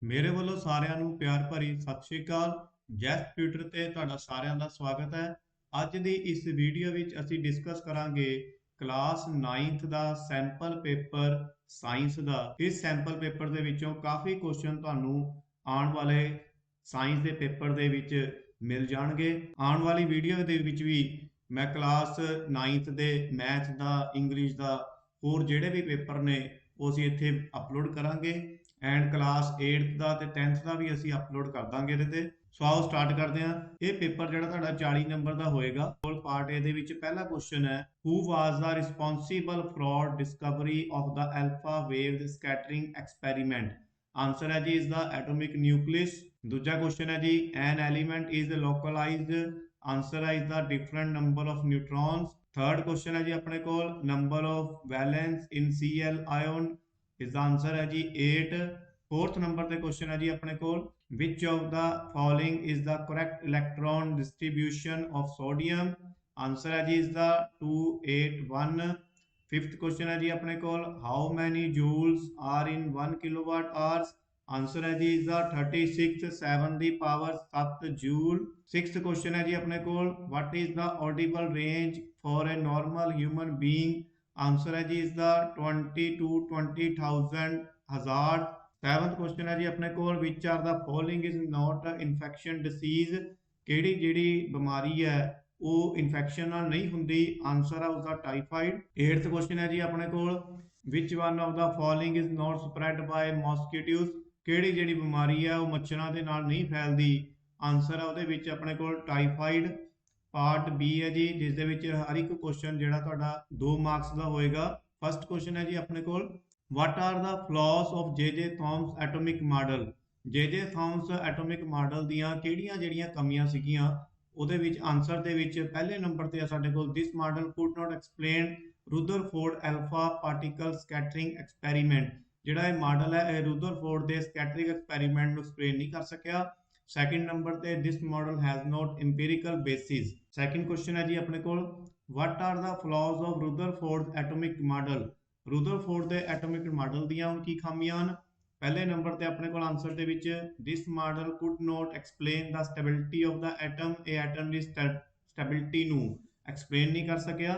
ਮੇਰੇ ਵੱਲੋਂ ਸਾਰਿਆਂ ਨੂੰ ਪਿਆਰ ਭਰੀ ਸਤਿ ਸ਼੍ਰੀ ਅਕਾਲ। ਜੈਸ ਟਿਊਟਰ ਤੇ ਤੁਹਾਡਾ ਸਾਰਿਆਂ ਦਾ ਸਵਾਗਤ ਹੈ। ਅੱਜ ਦੀ ਇਸ ਵੀਡੀਓ ਵਿੱਚ ਅਸੀਂ ਡਿਸਕਸ ਕਰਾਂਗੇ ਕਲਾਸ 9th ਦਾ ਸੈਂਪਲ ਪੇਪਰ ਸਾਇੰਸ ਦਾ। ਇਸ ਸੈਂਪਲ ਪੇਪਰ ਦੇ ਵਿੱਚੋਂ ਕਾਫੀ ਕੁਐਸਚਨ ਤੁਹਾਨੂੰ ਆਉਣ ਵਾਲੇ ਸਾਇੰਸ ਦੇ ਪੇਪਰ ਦੇ ਵਿੱਚ ਮਿਲ ਜਾਣਗੇ। ਆਉਣ ਵਾਲੀ ਵੀਡੀਓ ਦੇ ਵਿੱਚ ਵੀ ਮੈਂ ਕਲਾਸ 9th ਦੇ ਮੈਥ ਦਾ, ਇੰਗਲਿਸ਼ ਦਾ, ਹੋਰ ਜਿਹੜੇ ਵੀ ਪੇਪਰ ਨੇ ਉਹ ਅਸੀਂ ਇੱਥੇ ਅਪਲੋਡ ਕਰਾਂਗੇ ਐਂਡ ਕਲਾਸ 8th ਦਾ ਤੇ 10th ਦਾ ਵੀ ਅਸੀਂ ਅਪਲੋਡ ਕਰ ਦਾਂਗੇ ਇਹਦੇ ਤੇ। ਸੋ ਆਓ ਸਟਾਰਟ ਕਰਦੇ ਹਾਂ। ਇਹ ਪੇਪਰ ਜਿਹੜਾ ਤੁਹਾਡਾ 40 ਨੰਬਰ ਦਾ ਹੋਏਗਾ। ਕੋਲ ਪਾਰਟ ਏ ਦੇ ਵਿੱਚ ਪਹਿਲਾ ਕੁਐਸਚਨ ਹੈ, who was the responsible for discovery of the alpha wave scattering experiment. Answer ਹੈ ਜੀ ਇਸ ਦਾ ਐਟੋਮਿਕ ਨਿਊਕਲੀਅਸ। ਦੂਜਾ ਕੁਐਸਚਨ ਹੈ ਜੀ, an element is localised. Answer ਹੈ ਇਸ ਦਾ different number of neutrons. Third question है जी अपने को number of valence in Cl ion. इसका आंसर है जी 8। फोर्थ नंबर पे क्वेश्चन है जी अपने को which of the following is the correct electron distribution of sodium. Answer है जी इसका 2 8 1। फिफ्थ क्वेश्चन है जी अपने को how many joules are in 1 kilowatt hours. Answer है जी इसका 36 7 the power 7 joule. Sixth question है जी अपने को what is the audible range for a normal human being. Answer है जी इसका 20 to 20,000 हजार। सेवंथ क्वेश्चन है जी अपने को which are the following is not infection disease. केड़ी जेड़ी बीमारी है वो इन्फेक्शन नाल नहीं हुंदी। आंसर है उसका टाइफाइड। एट्थ क्वेश्चन है जी अपने को which one of the following is not spread by mosquitoes. केड़ी जेड़ी बीमारी है वो मच्छरां दे नाल नहीं फैलदी। आंसर है ਉਹਦੇ ਵਿੱਚ ਆਪਣੇ ਕੋਲ ਟਾਈਫਾਈਡ। ਪਾਰਟ ਬੀ ਹੈ ਜੀ ਜਿਸ ਦੇ ਵਿੱਚ ਹਰ ਇੱਕ ਕੁਐਸਚਨ ਜਿਹੜਾ ਤੁਹਾਡਾ 2 ਮਾਰਕਸ ਦਾ ਹੋਏਗਾ। ਫਸਟ ਕੁਐਸਚਨ ਹੈ ਜੀ ਆਪਣੇ ਕੋਲ what are the flaws of J.J. Thom's atomic model। J.J. Thom's atomic model ਦੀਆਂ ਕਿਹੜੀਆਂ ਜਿਹੜੀਆਂ ਕਮੀਆਂ ਸੀਗੀਆਂ ਉਹਦੇ ਵਿੱਚ ਆਨਸਰ ਦੇ ਵਿੱਚ ਪਹਿਲੇ ਨੰਬਰ ਤੇ ਆ ਸਾਡੇ ਕੋਲ this model could not explain Rutherford alpha particle scattering experiment। ਜਿਹੜਾ ਇਹ ਮਾਡਲ ਹੈ ਇਹ ਰੂਦਰਫੋਰਡ ਦੇ ਸਕੈਟਰਿੰਗ ਐਕਸਪੈਰੀਮੈਂਟ ਨੂੰ ਐਕਸਪਲੇਨ ਨਹੀਂ ਕਰ ਸਕਿਆ। ਸੈਕਿੰਡ ਨੰਬਰ ਤੇ this model has not empirical basis. Second question ਹੈ ਜੀ ਆਪਣੇ ਕੋਲ what are the flaws of Rutherford atomic model। ਰੂਦਰਫੋਰਡ ਦੇ ਐਟੋਮਿਕ ਮਾਡਲ ਦੀਆਂ ਹੁਣ ਕੀ ਖਾਮੀਆਂ ਹਨ। ਪਹਿਲੇ ਨੰਬਰ ਤੇ ਆਪਣੇ ਕੋਲ ਆਨਸਰ ਦੇ ਵਿੱਚ this model could not explain the stability of the atom। ਇਹ ਐਟਮ ਦੀ ਸਟੈਬਿਲਿਟੀ ਨੂੰ ਐਕਸਪਲੇਨ ਨਹੀਂ ਕਰ ਸਕਿਆ।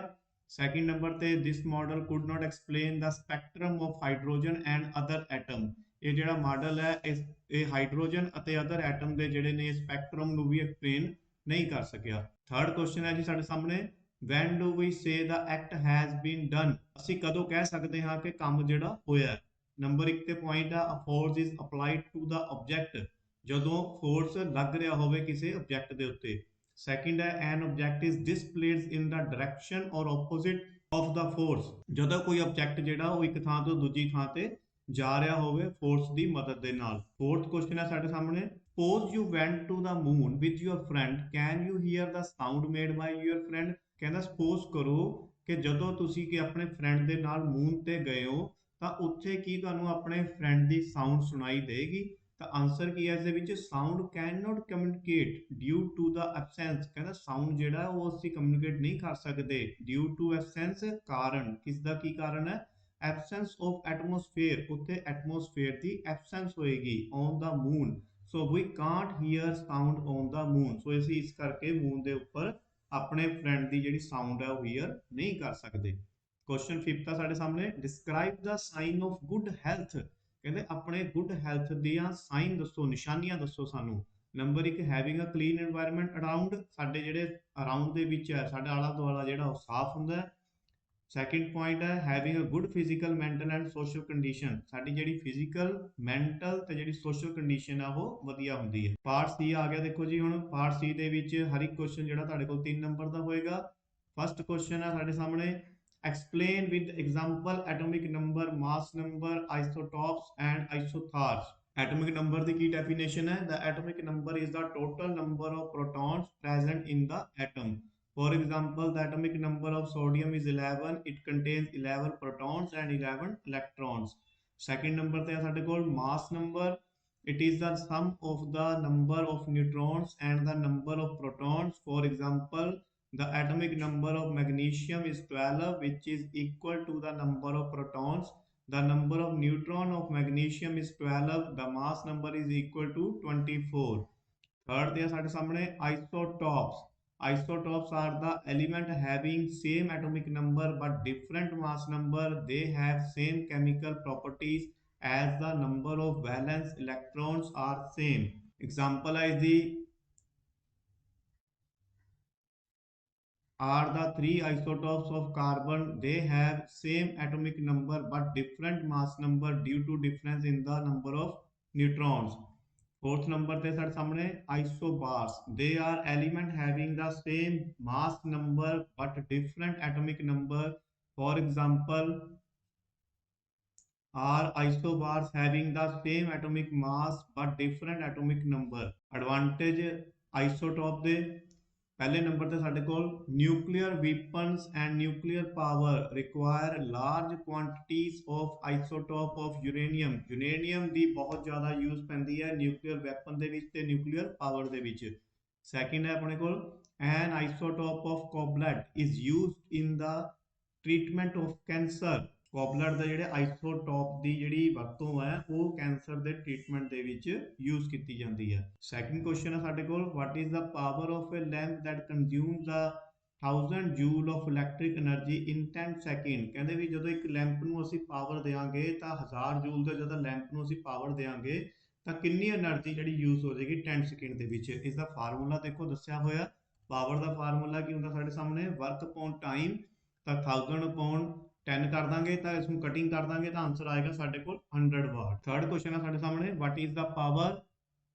ਸੈਕਿੰਡ ਨੰਬਰ ਤੇ this model could not explain the spectrum of hydrogen and other atom। ਇਹ ਜਿਹੜਾ ਮਾਡਲ ਹੈ ਇਹ ਹਾਈਡਰੋਜਨ ਅਤੇ ਅਦਰ ਐਟਮ ਦੇ ਜਿਹੜੇ ਨੇ ਸਪੈਕਟਰਮ ਨੂੰ ਵੀ ਐਕਸਪਲੇਨ ਨਹੀਂ ਕਰ ਸਕਿਆ। ਥਰਡ ਕੁਐਸਚਨ ਹੈ ਜੀ ਸਾਡੇ ਸਾਹਮਣੇ when do we say the act has been done। ਅਸੀਂ ਕਦੋਂ ਕਹਿ ਸਕਦੇ ਹਾਂ ਕਿ ਕੰਮ ਜਿਹੜਾ ਹੋਇਆ। ਨੰਬਰ 1 ਤੇ ਪੁਆਇੰਟ ਆ force is applied to the object। ਜਦੋਂ ਫੋਰਸ ਲੱਗ ਰਿਹਾ ਹੋਵੇ ਕਿਸੇ ਆਬਜੈਕਟ ਦੇ ਉੱਤੇ। ਸੈਕਿੰਡ ਹੈ an object is displaced in the direction or opposite of the force। ਜਦੋਂ ਕੋਈ ਆਬਜੈਕਟ ਜਿਹੜਾ ਉਹ ਇੱਕ ਥਾਂ ਤੋਂ ਦੂਜੀ ਥਾਂ ਤੇ ਜਾ ਰਿਹਾ ਹੋਵੇ ਫੋਰਸ ਦੀ ਮਦਦ ਦੇ ਨਾਲ। ਫੋਰਥ ਕੁਐਸਚਨ ਹੈ ਸਾਡੇ ਸਾਹਮਣੇ suppose you went to the moon with your friend can you hear the sound made by your friend। ਕਹਿੰਦਾ ਸਪੋਜ਼ ਕਰੋ ਕਿ ਜਦੋਂ ਤੁਸੀਂ ਕਿ ਆਪਣੇ ਫਰੈਂਡ ਦੇ ਨਾਲ ਮੂਨ ਤੇ ਗਏ ਹੋ ਤਾਂ ਉੱਥੇ ਕੀ ਤੁਹਾਨੂੰ ਆਪਣੇ ਫਰੈਂਡ ਦੀ ਸਾਊਂਡ ਸੁਣਾਈ ਦੇਗੀ। ਤਾਂ ਆਨਸਰ ਕੀ ਹੈ ਇਸ ਦੇ ਵਿੱਚ sound can not communicate due to the absence. ਕਹਿੰਦਾ ਸਾਊਂਡ ਜਿਹੜਾ ਉਹ ਅਸੀਂ ਕਮਿਊਨੀਕੇਟ ਨਹੀਂ ਕਰ ਸਕਦੇ ਡਿਊ ਟੂ ਐਬਸੈਂਸ। ਕਾਰਨ ਕਿਸ ਦਾ ਕੀ ਕਾਰਨ ਹੈ ਐਬਸੈਂਸ ਆਫ ਐਟਮੋਸਫੇਅਰ। ਉੱਥੇ ਐਟਮੋਸਫੇਅਰ ਦੀ ਐਬਸੈਂਸ ਹੋਏਗੀ on the moon. So we can't hear sound on the moon. So ਅਸੀਂ ਇਸ ਕਰਕੇ ਮੂਨ ਦੇ ਉੱਪਰ ਆਪਣੇ ਫਰੈਂਡ ਦੀ ਜਿਹੜੀ ਸਾਊਂਡ ਹੈ ਉਹ ਹੀਅਰ ਨਹੀਂ ਕਰ ਸਕਦੇ। ਕੁਐਸਚਨ 5th ਆ ਸਾਡੇ ਸਾਹਮਣੇ describe the sign of good health. ਕਹਿੰਦੇ ਆਪਣੇ ਗੁੱਡ ਹੈਲਥ ਦੀਆਂ ਸਾਈਨ ਦੱਸੋ, ਨਿਸ਼ਾਨੀਆਂ ਦੱਸੋ ਸਾਨੂੰ। Number 1 having a clean environment around. ਸਾਡੇ ਜਿਹੜੇ ਅਰਾਊਂਡ ਦੇ ਵਿੱਚ ਹੈ ਸਾਡਾ ਆਲਾ ਦੁਆਲਾ ਜਿਹੜਾ ਉਹ ਸਾਫ਼ ਹੁੰਦਾ ਹੈ। ਸੈਕਿੰਡ ਪੁਆਇੰਟ ਹੈ having a good physical mental and social condition. ਸਾਡੀ ਜਿਹੜੀ ਫਿਜ਼ੀਕਲ ਮੈਂਟਲ ਤੇ ਜਿਹੜੀ ਸੋਸ਼ਲ ਕੰਡੀਸ਼ਨ ਆ ਉਹ ਵਧੀਆ ਹੁੰਦੀ ਹੈ। ਪਾਰਟ ਸੀ ਆ ਗਿਆ ਦੇਖੋ ਜੀ। ਹੁਣ ਪਾਰਟ ਸੀ ਦੇ ਵਿੱਚ ਹਰ ਇੱਕ ਕੁਐਸਚਨ ਜਿਹੜਾ ਤੁਹਾਡੇ ਕੋਲ 3 ਨੰਬਰ ਦਾ ਹੋਏਗਾ। ਫਸਟ ਕੁਐਸਚਨ ਹੈ ਸਾਡੇ ਸਾਹਮਣੇ explain with example atomic number, mass number, isotopes and isothars। atomic number the Ki definition ਹੈ। the atomic number is the total number of protons present in the atom। for example the atomic number of sodium is 11। it contains 11 protons and 11 electrons। second number ਤੇ ਹੈ ਸਾਡੇ ਕੋਲ mass number। it is the sum of the number of neutrons and the number of protons। for example the atomic number of magnesium is 12 which is equal to the number of protons the number of neutron of magnesium is 12, the mass number is equal to 24. Third they are ਸਾਡੇ ਸਾਹਮਣੇ isotopes. Isotopes are the element having same atomic number but different mass number. They have same chemical properties as the number of valence electrons are same. Example is the are the three isotopes of carbon. They have same atomic number but different mass number due to difference in the number of neutrons. Fourth number ਤੇ ਸਾਡੇ ਸਾਹਮਣੇ isobars. They are element having the same mass number but different atomic number. For example, are isobars having the same atomic mass but different atomic number. Advantage isotope ਦੇ पहले number ਤੇ ਸਾਡੇ ਕੋਲ nuclear weapons and nuclear power require large quantities of isotope of uranium ਦੀ ਬਹੁਤ ਜ਼ਿਆਦਾ use ਪੈਂਦੀ ਹੈ nuclear weapon ਦੇ ਵਿੱਚ ਤੇ nuclear power ਦੇ ਵਿੱਚ। ਸੈਕਿੰਡ ਹੈ ਆਪਣੇ ਕੋਲ an isotope of cobalt is used in the treatment of cancer। ਕੋਬਲਟ ਦਾ ਜਿਹੜੇ ਆਈਸੋਟੋਪ ਦੀ ਜਿਹੜੀ ਵਰਤੋਂ ਹੈ ਉਹ ਕੈਂਸਰ ਦੇ ਟ੍ਰੀਟਮੈਂਟ ਦੇ ਵਿੱਚ ਯੂਜ਼ ਕੀਤੀ ਜਾਂਦੀ ਹੈ। ਸੈਕੰਡ ਕੁਐਸਚਨ ਹੈ ਸਾਡੇ ਕੋਲ what is the power of a lamp that consumes the 1000 joule of electric energy in 10 second. ਕਹਿੰਦੇ ਵੀ ਜਦੋਂ ਇੱਕ ਲੈਂਪ ਨੂੰ ਅਸੀਂ ਪਾਵਰ ਦੇਵਾਂਗੇ ਤਾਂ 1000 ਜੂਲ ਦਾ ਜਦੋਂ ਲੈਂਪ ਨੂੰ ਅਸੀਂ ਪਾਵਰ ਦੇਵਾਂਗੇ ਤਾਂ ਕਿੰਨੀ એનર્ਜੀ ਜਿਹੜੀ ਯੂਜ਼ ਹੋ ਜਾਏਗੀ 10 ਸੈਕਿੰਡ ਦੇ ਵਿੱਚ। ਇਸ ਦਾ ਫਾਰਮੂਲਾ ਦੇਖੋ ਦੱਸਿਆ ਹੋਇਆ। ਪਾਵਰ ਦਾ ਫਾਰਮੂਲਾ ਕੀ ਹੁੰਦਾ ਸਾਡੇ ਸਾਹਮਣੇ ਵਰਕ ਅਪੋਨ ਟਾਈਮ, ਤਾਂ 1000 ਅਪੋਨ 10 ਕਰ ਦਾਂਗੇ ਤਾਂ ਇਸ ਨੂੰ ਕਟਿੰਗ ਕਰ ਦਾਂਗੇ ਤਾਂ ਆਨਸਰ ਆਏਗਾ ਸਾਡੇ ਕੋਲ 100 ਵਾਟ। ਥਰਡ ਕੁਐਸਚਨ ਹੈ ਸਾਡੇ ਸਾਹਮਣੇ what is the power.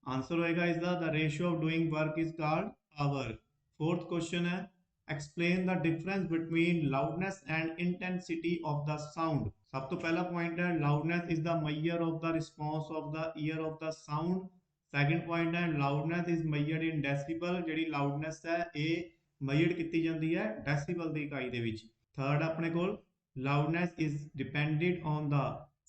Answer ਹੋਏਗਾ ਇਸ ਦਾ ratio of doing work is called power. Fourth question ਹੈ explain the difference between loudness and intensity of the sound। ਸਭ ਤੋਂ ਪਹਿਲਾ ਪੁਆਇੰਟ ਹੈ loudness is the measure of the response of the ear of the sound। Second point ਹੈ loudness is measured in decibel। ਜਿਹੜੀ loudness ਹੈ ਇਹ measured ਕੀਤੀ ਜਾਂਦੀ ਹੈ ਡੈਸੀਬਲ ਦੀ ਇਕਾਈ ਦੇ ਵਿੱਚ। ਥਰਡ ਆਪਣੇ ਕੋਲ loudness is dependent on the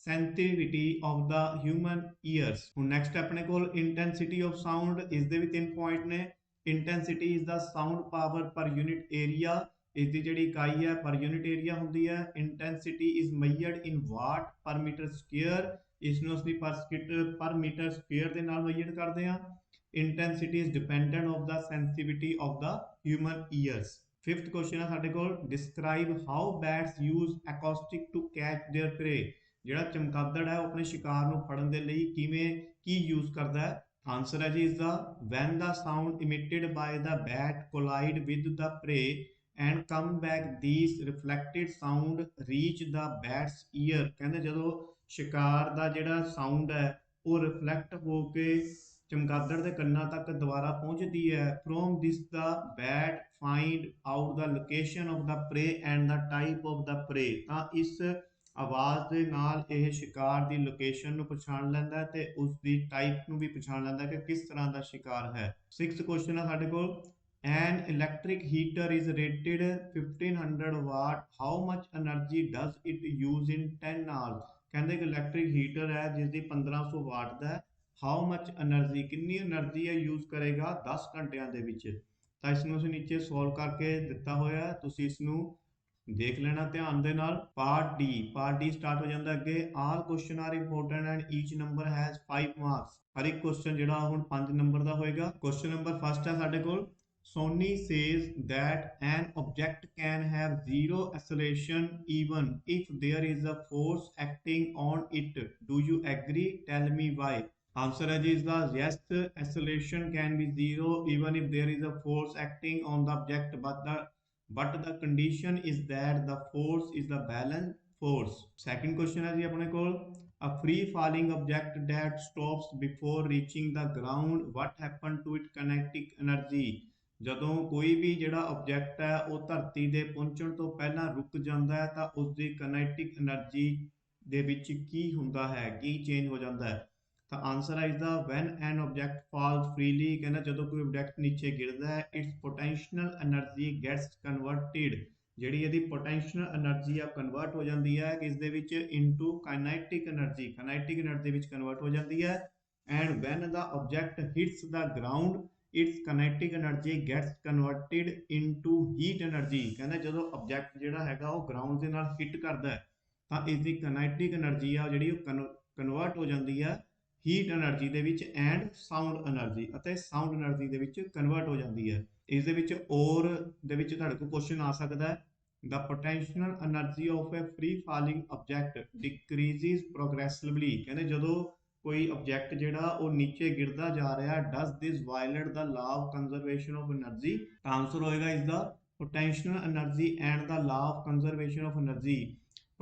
sensitivity of the human ears। ਹੁਣ next ਆਪਣੇ ਕੋਲ intensity of sound। ਇਸ ਦੇ ਵੀ 3 ਪੁਆਇੰਟ ਨੇ। intensity is the sound power per unit area। ਇਸ ਦੀ ਜਿਹੜੀ ਇਕਾਈ ਹੈ per unit area ਹੁੰਦੀ ਹੈ। intensity is measured in watt per meter square। ਇਸ ਨੂੰ ਅਸੀਂ per meter square ਦੇ ਨਾਲ measured ਕਰਦੇ ਹਾਂ। intensity is dependent of the sensitivity of the human ears। Fifth question ਹੈ ਸਾਡੇ ਕੋਲ describe how bats use acoustic to catch their prey. ਜਿਹੜਾ ਚਮਗਾਦੜ ਹੈ ਉਹ ਆਪਣੇ ਸ਼ਿਕਾਰ ਨੂੰ ਫੜਨ ਦੇ ਲਈ ਕੀ ਯੂਜ਼ ਕਰਦਾ ਹੈ। ਆਨਸਰ ਹੈ ਜੀ ਇਸ ਦਾ when the sound emitted by the bat collide with the prey and come back these reflected sound reach the bat's ear. ਕਹਿੰਦੇ ਜਦੋਂ ਸ਼ਿਕਾਰ ਦਾ ਜਿਹੜਾ ਸਾਊਂਡ ਹੈ ਉਹ ਰਿਫਲੈਕਟ ਹੋ ਕੇ ਚਮਗਾਦੜ ਦੇ ਕੰਨਾਂ ਤੱਕ ਦੁਬਾਰਾ ਪਹੁੰਚਦੀ ਹੈ। From this the bat find out the location of the prey and the type of the prey. ਤਾਂ ਇਸ ਆਵਾਜ਼ ਦੇ ਨਾਲ ਇਹ ਸ਼ਿਕਾਰ ਦੀ ਲੋਕੇਸ਼ਨ ਨੂੰ ਪਛਾਣ ਲੈਂਦਾ ਹੈ ਤੇ ਉਸ ਦੀ ਟਾਈਪ ਨੂੰ ਵੀ ਪਛਾਣ ਲੈਂਦਾ ਕਿ ਕਿਸ ਤਰ੍ਹਾਂ ਦਾ ਸ਼ਿਕਾਰ ਹੈ। ਸਿਕਸਥ ਕੁਐਸਚਨ ਹੈ ਸਾਡੇ ਕੋਲ an electric heater is rated 1500 watt how much energy does it use in 10 hours. ਕਹਿੰਦੇ ਕਿ ਇਲੈਕਟ੍ਰਿਕ ਹੀਟਰ ਹੈ ਜਿਸ ਦੀ 1500 ਵਾਟ ਦਾ ਹਾਊ ਮਚ એનર્ਜੀ ਕਿੰਨੀ એનર્ਜੀ ਹੈ ਯੂਜ਼ ਕਰੇਗਾ 10 ਘੰਟਿਆਂ ਦੇ ਵਿੱਚ। ਤਾਂ ਇਸ ਨੂੰ ਅਸੀਂ ਨੀਚੇ ਸੋਲਵ ਕਰਕੇ ਦਿੱਤਾ ਹੋਇਆ, ਤੁਸੀਂ ਇਸ ਨੂੰ ਦੇਖ ਲੈਣਾ ਧਿਆਨ ਦੇ ਨਾਲ। ਪਾਰਟ ਡੀ ਸਟਾਰਟ ਹੋ ਜਾਂਦਾ ਅੱਗੇ। All question are important and each number has 5 marks. ਹਰ ਇੱਕ ਕੁਐਸਚਨ ਜਿਹੜਾ ਹੁਣ 5 ਨੰਬਰ ਦਾ ਹੋਏਗਾ। ਕੁਐਸਚਨ ਨੰਬਰ ਫਸਟ ਹੈ ਸਾਡੇ ਕੋਲ Sony says that an object can have zero acceleration even if there is a force acting on it। Do you agree? Tell me why। Answer है जी इसका yes, acceleration can be zero even if there is a force acting on the object but the condition is that the force is the balance force। Second question है जी अपने को a free falling object that stops before reaching the ground, what happened to its kinetic energy। ਜਦੋਂ ਕੋਈ ਵੀ ਜਿਹੜਾ object ਹੈ ਉਹ ਧਰਤੀ ਦੇ ਪਹੁੰਚਣ ਤੋਂ ਪਹਿਲਾਂ ਰੁਕ ਜਾਂਦਾ ਹੈ ਤਾਂ ਉਸ ਦੀ ਕਾਈਨੈਟਿਕ એનર્ਜੀ ਦੇ ਵਿੱਚ ਕੀ ਹੁੰਦਾ ਹੈ, ਕੀ ਚੇਂਜ ਹੋ ਜਾਂਦਾ ਹੈ। ਤਾਂ ਆਨਸਰ ਹੈ ਇਸਦਾ ਵੈਨ ਐਨ ਆਬਜੈਕਟ ਫਾਲਸ ਫ੍ਰੀਲੀ। ਕਹਿੰਦਾ ਜਦੋਂ ਕੋਈ ਆਬਜੈਕਟ ਨੀਚੇ ਗਿਰਦਾ ਹੈ ਇਟਸ ਪੋਟੈਂਸ਼ੀਅਲ એનર્ਜੀ ਗੈਟਸ ਕਨਵਰਟਿਡ। ਜਿਹੜੀ ਇਹਦੀ ਪੋਟੈਂਸ਼ੀਅਲ એનર્ਜੀ ਆ ਕਨਵਰਟ ਹੋ ਜਾਂਦੀ ਹੈ ਕਿਸ ਦੇ ਵਿੱਚ ਇਨਟੂ ਕਾਈਨੈਟਿਕ એનર્ਜੀ ਵਿੱਚ ਕਨਵਰਟ ਹੋ ਜਾਂਦੀ ਹੈ। And when the object hits the ground its kinetic energy gets converted into heat energy. ਕਹਿੰਦਾ ਜਦੋਂ ਆਬਜੈਕਟ ਜਿਹੜਾ ਹੈਗਾ ਉਹ ਗਰਾਊਂਡ ਦੇ ਨਾਲ ਹਿੱਟ ਕਰਦਾ ਹੈ ਤਾਂ ਇਸ ਦੀ ਕਾਈਨੈਟਿਕ એનર્ਜੀ ਆ ਜਿਹੜੀ ਉਹ ਕਨਵਰਟ ਹੋ ਜਾਂਦੀ ਆ ਹੀਟ એનર્ਜੀ ਦੇ ਵਿੱਚ ਐਂਡ ਸਾਊਂਡ એનર્ਜੀ, ਅਤੇ ਸਾਊਂਡ એનર્ਜੀ ਦੇ ਵਿੱਚ ਕਨਵਰਟ ਹੋ ਜਾਂਦੀ ਹੈ। ਇਸ ਦੇ ਵਿੱਚ ਔਰ ਦੇ ਵਿੱਚ ਤੁਹਾਡੇ ਕੋਲ ਕੁਐਸਚਨ ਆ ਸਕਦਾ ਹੈ, the potential energy of a free falling object decreases progressively। ਕਹਿੰਦੇ ਜਦੋਂ ਕੋਈ ਆਬਜੈਕਟ ਜਿਹੜਾ ਉਹ ਨੀਚੇ ਗਿਰਦਾ ਜਾ ਰਿਹਾ, does this violate the law of conservation of energy? ਤਾਂ ਆਨਸਰ ਹੋਏਗਾ ਇਸ ਦਾ potential energy and the law of conservation of energy।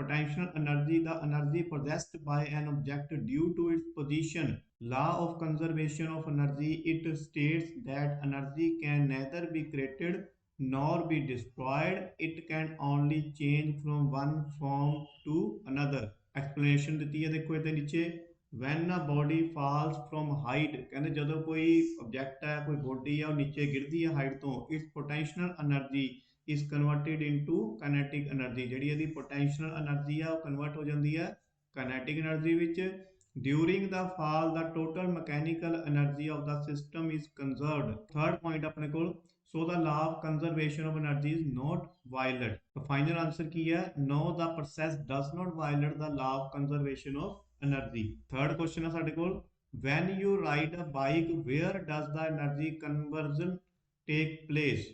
Potential energy, the energy possessed by an object due to its position। Law of conservation of energy, it states that energy can neither be created nor be destroyed, it can only change from one form to another। explanation ਦਿੱਤੀ ਹੈ ਦੇਖੋ ਇਹਦੇ ਨੀਚੇ, when a body falls from height, ਕਹਿੰਦੇ ਜਦੋਂ ਕੋਈ object ਹੈ, ਕੋਈ ਬੋਡੀ ਹੈ, ਉਹ ਨੀਚੇ ਗਿਰਦੀ ਹੈ ਹਾਈਟ ਤੋਂ, its potential energy is converted into kinetic energy। ਜਿਹੜੀ ਇਹਦੀ potential energy ਆ ਉਹ ਕਨਵਰਟ ਹੋ ਜਾਂਦੀ ਹੈ kinetic energy ਵਿੱਚ। during the fall the total mechanical energy of the system is conserved। third point ਆਪਣੇ ਕੋਲ, so the law of conservation of energy is not violated। तो final answer ਕੀ ਹੈ, no the process does not violate the law of conservation of energy। third question ਹੈ ਸਾਡੇ ਕੋਲ, when you ride a bike where does the energy conversion take place।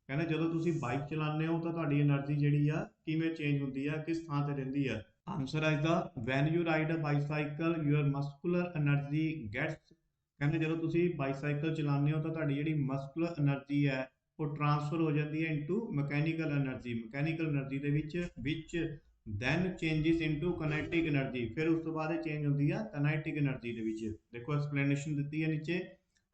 ਕਹਿੰਦੇ ਜਦੋਂ ਤੁਸੀਂ bike ਚਲਾਉਂਦੇ ਹੋ ਤਾਂ ਤੁਹਾਡੀ એનર્ਜੀ ਜਿਹੜੀ ਆ ਕਿਵੇਂ ਚੇਂਜ ਹੁੰਦੀ ਆ, ਕਿਸ ਥਾਂ ਤੇ ਰਹਿੰਦੀ ਆ। ਆਨਸਰ ਹੈ ਇਸਦਾ when you ride a bicycle your muscular energy gets। ਕਹਿੰਦੇ ਜਦੋਂ ਤੁਸੀਂ ਬਾਈਸਾਈਕਲ ਚਲਾਉਂਦੇ ਹੋ ਤਾਂ ਤੁਹਾਡੀ ਜਿਹੜੀ ਮਸਕੂਲਰ એનર્ਜੀ ਹੈ ਉਹ ਟ੍ਰਾਂਸਫਰ ਹੋ ਜਾਂਦੀ ਹੈ into mechanical energy. Mechanical energy ਦੇ ਵਿੱਚ then changes into kinetic energy, ਫਿਰ ਉਸ ਤੋਂ ਬਾਅਦ ਇਹ ਚੇਂਜ ਹੁੰਦੀ ਆ kinetic energy ਦੇ ਵਿੱਚ। ਦੇਖੋ ਐਕਸਪਲੇਨੇਸ਼ਨ ਦਿੱਤੀ ਹੈ ਨੀਚੇ,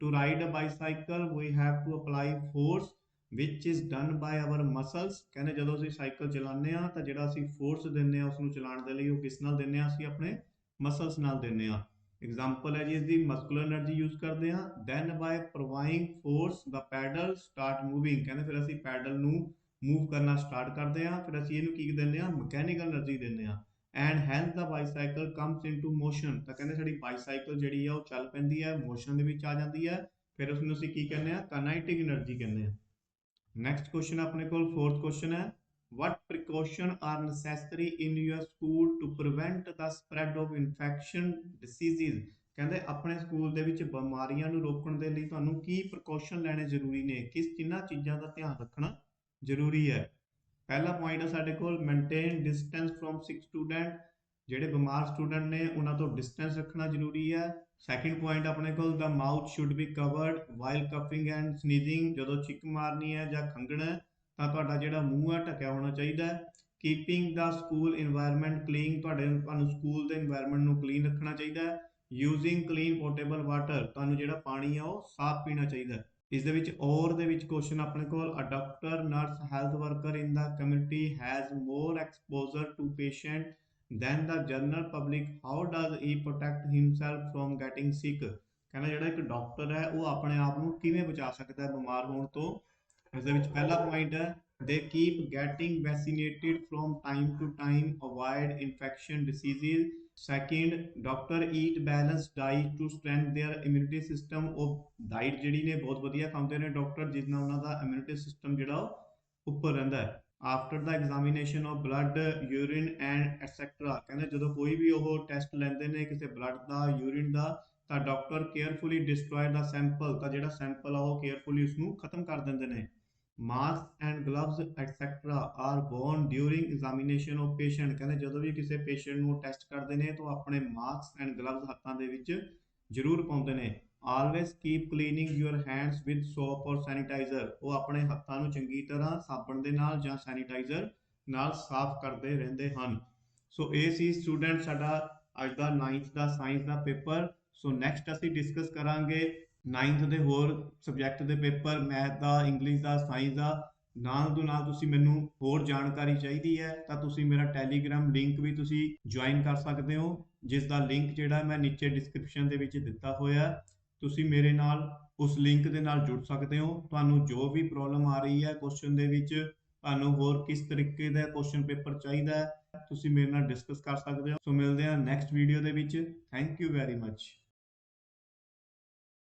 to ride a bicycle we have to apply force which is done by our muscles। ਕਹਿੰਦੇ ਜਦੋਂ ਅਸੀਂ ਸਾਈਕਲ ਚਲਾਉਂਦੇ ਆ ਤਾਂ ਜਿਹੜਾ ਅਸੀਂ ਫੋਰਸ ਦਿੰਦੇ ਆ ਉਸ ਨੂੰ ਚਲਾਉਣ ਦੇ ਲਈ, ਉਹ ਕਿਸ ਨਾਲ ਦਿੰਦੇ ਆ, ਅਸੀਂ ਆਪਣੇ ਮਸਲਸ ਨਾਲ ਦਿੰਦੇ ਆ। ਐਗਜ਼ਾਮਪਲ ਹੈ ਜੀ ਇਸ ਦੀ ਮਸਕੂਲਰ એનર્ਜੀ ਯੂਜ਼ ਕਰਦੇ ਆ, then by applying force the pedal start moving। ਕਹਿੰਦੇ ਫਿਰ ਅਸੀਂ ਪੈਡਲ ਨੂੰ ਮੂਵ ਕਰਨਾ ਸਟਾਰਟ ਕਰਦੇ ਆ, ਫਿਰ ਅਸੀਂ ਇਹਨੂੰ ਕੀ ਦਿੰਦੇ ਆ, ਮਕੈਨੀਕਲ એનર્ਜੀ ਦਿੰਦੇ ਆ। and hence the bicycle comes into motion। ਤਾਂ ਕਹਿੰਦੇ ਸਾਡੀ ਬਾਈਸਾਈਕਲ ਜਿਹੜੀ ਆ ਉਹ ਚੱਲ ਪੈਂਦੀ ਹੈ, ਮੋਸ਼ਨ ਦੇ ਵਿੱਚ ਆ ਜਾਂਦੀ ਹੈ, ਫਿਰ ਉਸ ਨੂੰ ਅਸੀਂ ਕੀ ਕਹਿੰਦੇ ਆ, ਕਾਈਨੈਟਿਕ એનર્ਜੀ ਕਹਿੰਦੇ ਆ। ਨੈਕਸਟ ਕੁਐਸਚਨ ਆਪਣੇ ਕੋਲ ਫੋਰਥ ਕੁਐਸਚਨ ਹੈ, what precaution are necessary in your school to prevent the spread of infection diseases। ਕਹਿੰਦੇ ਆਪਣੇ ਸਕੂਲ ਦੇ ਵਿੱਚ ਬਿਮਾਰੀਆਂ ਨੂੰ ਰੋਕਣ ਦੇ ਲਈ ਤੁਹਾਨੂੰ ਕੀ ਪ੍ਰੀਕਾਸ਼ਨ ਲੈਣੇ ਜ਼ਰੂਰੀ ਨੇ, ਕਿਹਨਾਂ ਚੀਜ਼ਾਂ ਦਾ ਧਿਆਨ ਰੱਖਣਾ ਜ਼ਰੂਰੀ ਹੈ। ਪਹਿਲਾ ਪੁਆਇੰਟ ਹੈ ਸਾਡੇ ਕੋਲ, maintain distance from sick student. ਜਿਹੜੇ ਬਿਮਾਰ ਸਟੂਡੈਂਟ ਨੇ ਉਹਨਾਂ ਤੋਂ ਡਿਸਟੈਂਸ ਰੱਖਣਾ ਜ਼ਰੂਰੀ ਹੈ। ਸੈਕਿੰਡ ਪੁਆਇੰਟ ਆਪਣੇ ਕੋਲ, the mouth should be covered while coughing and sneezing। ਜਦੋਂ ਛਿੱਕ ਮਾਰਨੀ ਹੈ ਜਾਂ ਖੰਘਣਾ ਹੈ ਤਾਂ ਤੁਹਾਡਾ ਜਿਹੜਾ ਮੂੰਹ ਹੈ ਢੱਕਿਆ ਹੋਣਾ ਚਾਹੀਦਾ ਹੈ। Keeping the school environment clean, ਤੁਹਾਨੂੰ ਸਕੂਲ ਦੇ ਇਨਵਾਇਰਨਮੈਂਟ ਨੂੰ ਕਲੀਨ ਰੱਖਣਾ ਚਾਹੀਦਾ ਹੈ। ਯੂਜ਼ਿੰਗ ਕਲੀਨ ਪੋਰਟੇਬਲ ਵਾਟਰ, ਤੁਹਾਨੂੰ ਜਿਹੜਾ ਪਾਣੀ ਆ ਉਹ ਸਾਫ਼ ਪੀਣਾ ਚਾਹੀਦਾ ਹੈ। ਇਸ ਦੇ ਵਿੱਚ ਔਰ ਦੇ ਵਿੱਚ ਕੁਐਸਚਨ ਆਪਣੇ ਕੋਲ, a doctor nurse health worker in the community has more exposure to patient than the general public, how does he protect himself from getting sick। ਕਹਿੰਦਾ ਜਿਹੜਾ ਇੱਕ ਡਾਕਟਰ ਹੈ ਉਹ ਆਪਣੇ ਆਪ ਨੂੰ ਕਿਵੇਂ ਬਚਾ ਸਕਦਾ ਹੈ ਬਿਮਾਰ ਹੋਣ ਤੋਂ। ਇਸ ਦੇ ਵਿੱਚ ਪਹਿਲਾ ਪੁਆਇੰਟ ਹੈ, they keep getting vaccinated from time to time, avoid infection diseases। Second, doctor eat balance diet to strength there immunity system. ਉਹ ਡਾਈਟ ਜਿਹੜੀ ਨੇ ਬਹੁਤ ਵਧੀਆ ਖਾਂਦੇ ਨੇ ਡਾਕਟਰ, ਜਿਸ ਨਾਲ ਉਹਨਾਂ ਦਾ ਇਮਿਊਨਿਟੀ ਸਿਸਟਮ ਜਿਹੜਾ ਉਹ ਉੱਪਰ ਰਹਿੰਦਾ ਹੈ। After the examination of blood, urine and et cetera. ਕਹਿੰਦੇ ਜਦੋਂ ਕੋਈ ਵੀ ਉਹ ਟੈਸਟ ਲੈਂਦੇ ਨੇ ਕਿਸੇ ਬਲੱਡ ਦਾ, ਯੂਰਿਨ ਦਾ, ਤਾਂ ਡਾਕਟਰ ਕੇਅਰਫੁਲੀ ਡਿਸਟਰੋਏ ਦਾ ਸੈਂਪਲ। ਤਾਂ ਜਿਹੜਾ ਸੈਂਪਲ ਆ ਉਹ ਕੇਅਰਫੁਲੀ ਉਸਨੂੰ ਖਤਮ ਕਰ ਦਿੰਦੇ ਨੇ। Mask and gloves etcetera are worn during examination of patient. ਕਹਿੰਦੇ ਜਦੋਂ ਵੀ ਕਿਸੇ ਪੇਸ਼ੈਂਟ ਨੂੰ ਟੈਸਟ ਕਰਦੇ ਨੇ ਤਾਂ ਆਪਣੇ ਮਾਸਕ ਐਂਡ ਗਲਵਜ਼ ਹੱਥਾਂ ਦੇ ਵਿੱਚ ਜ਼ਰੂਰ ਪਾਉਂਦੇ ਨੇ। Always keep cleaning your hands with soap or sanitiser. ਉਹ ਆਪਣੇ ਹੱਥਾਂ ਨੂੰ ਚੰਗੀ ਤਰ੍ਹਾਂ ਸਾਬਣ ਦੇ ਨਾਲ ਜਾਂ ਸੈਨੀਟਾਈਜ਼ਰ ਨਾਲ ਸਾਫ਼ ਕਰਦੇ ਰਹਿੰਦੇ ਹਨ। ਸੋ ਇਹ ਸੀ ਸਟੂਡੈਂਟ ਸਾਡਾ ਅੱਜ ਦਾ 9th ਦਾ ਸਾਇੰਸ ਦਾ ਪੇਪਰ। ਸੋ ਨੈਕਸਟ ਅਸੀਂ ਡਿਸਕਸ ਕਰਾਂਗੇ 9th ਦੇ ਹੋਰ ਸਬਜੈਕਟ ਦੇ ਪੇਪਰ, ਮੈਥ ਦਾ, ਇੰਗਲਿਸ਼ ਦਾ, ਸਾਇੰਸ ਦਾ। ਨਾਲ ਤੋਂ ਨਾਲ ਤੁਸੀਂ ਮੈਨੂੰ ਹੋਰ ਜਾਣਕਾਰੀ ਚਾਹੀਦੀ ਹੈ ਤਾਂ ਤੁਸੀਂ ਮੇਰਾ ਟੈਲੀਗ੍ਰਾਮ ਲਿੰਕ ਵੀ ਤੁਸੀਂ ਜੁਆਇਨ ਕਰ ਸਕਦੇ ਹੋ, ਜਿਸ ਦਾ ਲਿੰਕ ਜਿਹੜਾ ਮੈਂ ਨੀਚੇ ਡਿਸਕ੍ਰਿਪਸ਼ਨ ਦੇ ਵਿੱਚ ਦਿੱਤਾ ਹੋਇਆ। ਤੁਸੀਂ ਮੇਰੇ ਨਾਲ ਉਸ ਲਿੰਕ ਦੇ ਨਾਲ ਜੁੜ ਸਕਦੇ ਹੋ। ਤੁਹਾਨੂੰ ਜੋ ਵੀ ਪ੍ਰੋਬਲਮ ਆ ਰਹੀ ਹੈ ਕੁਐਸਚਨ ਦੇ ਵਿੱਚ, ਤੁਹਾਨੂੰ ਹੋਰ ਕਿਸ ਤਰੀਕੇ ਦਾ ਕੁਐਸਚਨ ਪੇਪਰ ਚਾਹੀਦਾ ਹੈ, ਤੁਸੀਂ ਮੇਰੇ ਨਾਲ ਡਿਸਕਸ ਕਰ ਸਕਦੇ ਹੋ। ਸੋ ਮਿਲਦੇ ਹਾਂ ਨੈਕਸਟ ਵੀਡੀਓ ਦੇ ਵਿੱਚ। Thank you very much.